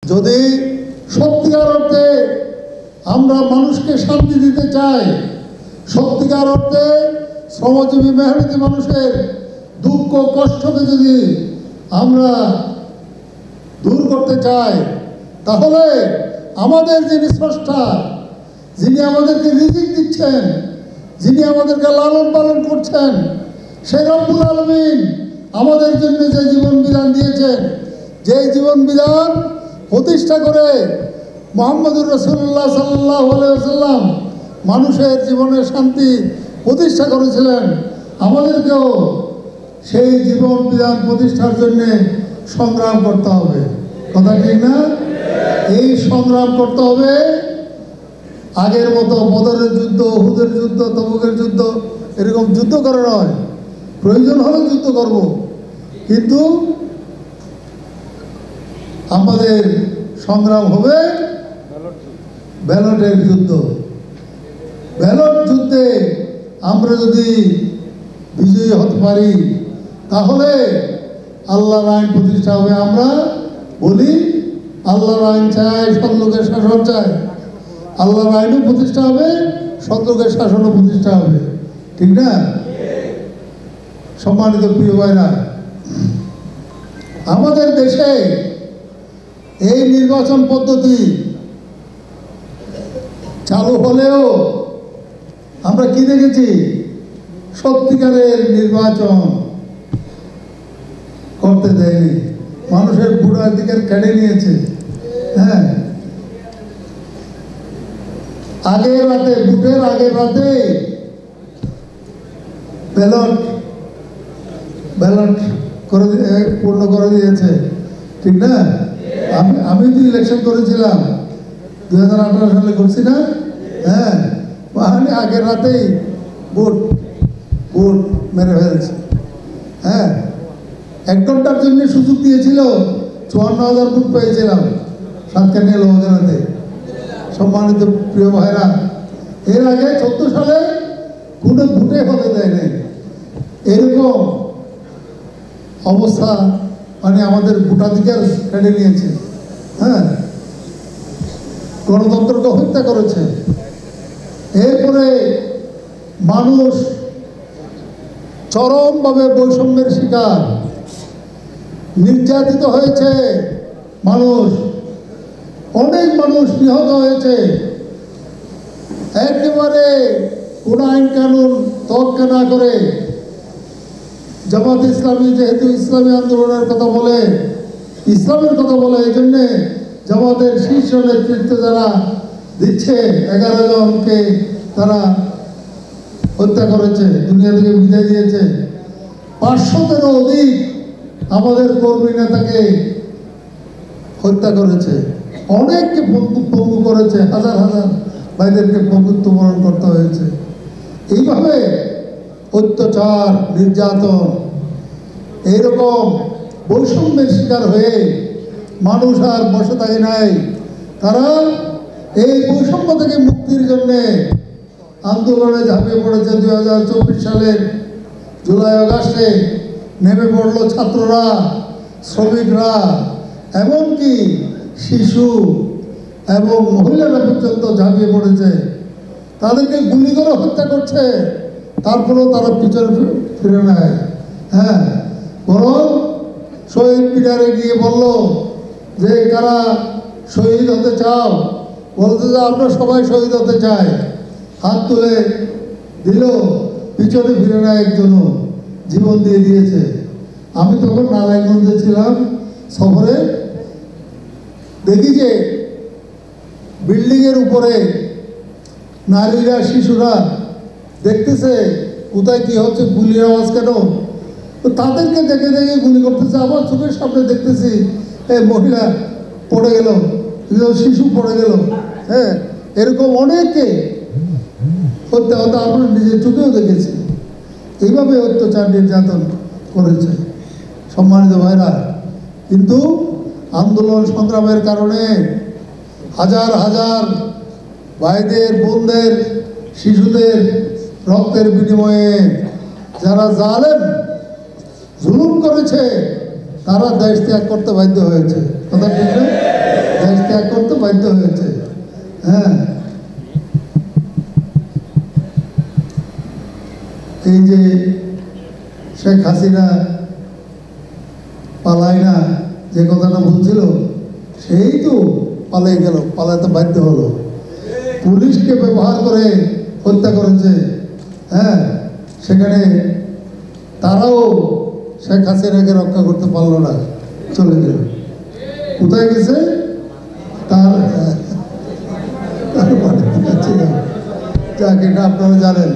যদি সত্যিকার অর্থে আমরা মানুষকে শান্তি দিতে চাই, সত্যিকার অর্থে শ্রমজীবী মেহনতি মানুষের দুঃখ কষ্টকে যদি আমরা দূর করতে চাই, তাহলে আমাদের যিনি স্রষ্টা, যিনি আমাদেরকে রিজিক দিচ্ছেন, যিনি আমাদেরকে লালন পালন করছেন, সেই রব্বুল আলামিন আমাদের জন্য যে জীবন বিধান দিয়েছেন, যে জীবন বিধান প্রতিষ্ঠা করে মুহাম্মদুর রাসূলুল্লাহ সাল্লাল্লাহু আলাইহি ওয়াসাল্লাম মানুষের জীবনের শান্তি প্রতিষ্ঠা করেছিলেন, আমাদেরকেও সেই জীবন বিধান প্রতিষ্ঠার জন্য সংগ্রাম করতে হবে। কথা ঠিক না? এই সংগ্রাম করতে হবে। আগের মতো বদরের যুদ্ধ, উহুদের যুদ্ধ, তবুকের যুদ্ধ এরকম যুদ্ধ করা নয়। প্রয়োজন হলে যুদ্ধ করব, কিন্তু আমাদের সংগ্রাম হবে ব্যালটের যুদ্ধ। ব্যালট যুদ্ধে আমরা যদি বিজয়ী হতে পারি, তাহলে আল্লাহর আইন প্রতিষ্ঠা হবে। আমরা বলি আল্লাহর আইন চাই, সৎলোকের শাসন চাই। আল্লাহর আইনও প্রতিষ্ঠা হবে, সৎলোকের শাসনও প্রতিষ্ঠা হবে। ঠিক না? সম্মানিত প্রিয় ভাইরা, আমাদের দেশে এই নির্বাচন পদ্ধতি চালু হলেও আমরা কি দেখেছি? সত্যিকারের নির্বাচন করতে দেয়নি, মানুষের ভোটাধিকার কেড়ে নিয়েছে। হ্যাঁ, আগের রাতে, ভোটের আগের রাতে ব্যালট করে পূর্ণ করে দিয়েছে। ঠিক না? আমি তো ইলেকশন করেছিলাম 2018 সালে, করছি না? হ্যাঁ, মানে আগের রাতেই ভোট মেরে ফেলছে। হ্যাঁ, 1 ঘন্টার জন্য সুযোগ দিয়েছিল, 54,000 ভোট পেয়েছিলাম সাতকানিয়া লোহাগাড়াতে। সম্মানিত প্রিয় ভাইরা, এর আগে 14 সালে কোনো ভোটে হতে দেয় নাই। এরকম অবস্থা, মানে আমাদের ভোটাধিকার কেড়ে নিয়েছে। হ্যাঁ, গণতন্ত্রকে হত্যা করেছে। এরপরে মানুষ চরমভাবে বৈষম্যের শিকার, নির্যাতিত হয়েছে। অনেক মানুষ নিহত হয়েছে। একেবারে কোন আইন কানুন তোয়াক্কা না করে জামাত ইসলামী, যেহেতু ইসলামী আন্দোলনের কথা বলে, ইসলামের কথা বলে, এই জন্যে জামাতের শীর্ষ নেতৃত্ব যারা দিচ্ছে, 11 জনকে তারা হত্যা করেছে, দুনিয়া থেকে বিদায় দিয়েছে। 500-এরও অধিক আমাদের কর্মী নেতাকে হত্যা করেছে, অনেককে পঙ্গু করেছে, হাজার হাজার ভাইদেরকে পঙ্গুত্ব বরণ করতে হয়েছে। এইভাবে অত্যাচার, নির্যাতন, এইরকম বৈষম্যের শিকার হয়ে মানুষ আর বসে থাকে নাই। তারা এই বৈষম্য থেকে মুক্তির জন্যে আন্দোলনে ঝাঁপিয়ে পড়েছে। 2024 সালের জুলাই আগস্টে নেমে পড়লো ছাত্ররা, শ্রমিকরা, এমনকি শিশু এবং মহিলারা পর্যন্ত ঝাঁপিয়ে পড়েছে। তাদেরকে গুলি করে হত্যা করছে, তারপরেও তারা পিছনে ফিরে নেয়। হ্যাঁ, বরং শহীদ মিনারে গিয়ে বলল যে কারা শহীদ হতে চাও, বলতে যে আমরা সবাই শহীদ হতে চাই। হাত তুলে দিল, পিছনে ফিরে নেয় একজনও, জীবন দিয়ে দিয়েছে। আমি তখন নারায়ণগঞ্জে ছিলাম সফরে, দেখি যে বিল্ডিংয়ের উপরে নারীরা, শিশুরা দেখতেছে কোথায় কি হচ্ছে, গুলির আওয়াজ কেন, তো তাদেরকে দেখে দেখে গুলি করতেছে। আমার চোখের সামনে দেখতেছি মহিলা পড়ে গেল, শিশু পড়ে গেল। হ্যাঁ, এরকম অনেকে হত্যা হতে আমরা নিজের চোখেও দেখেছি। এইভাবে অত্যাচার, নির্যাতন করেছে। সম্মানিত ভাইরা, কিন্তু আন্দোলন সংগ্রামের কারণে হাজার হাজার ভাইদের, বোনদের, শিশুদের রক্তের বিনিময়ে যারা জালেম, জুলুম করেছে, তারা দেশ ত্যাগ করতে বাধ্য হয়েছে। কথা ঠিক না? বাধ্য হয়েছে। হ্যাঁ, এই যে শেখ হাসিনা পালায় না, যে কথাটা বলছিল, সেই তো পালিয়ে গেল, পালাতে বাধ্য হলো, পুলিশকে ব্যবহার করে হত্যা করেছে। হ্যাঁ, সেখানে তারাও শেখ হাসিনাকে রক্ষা করতে পারলো না, চলে গেল। কোথায় গেছে? তার যাক, এটা আপনারা জানেন।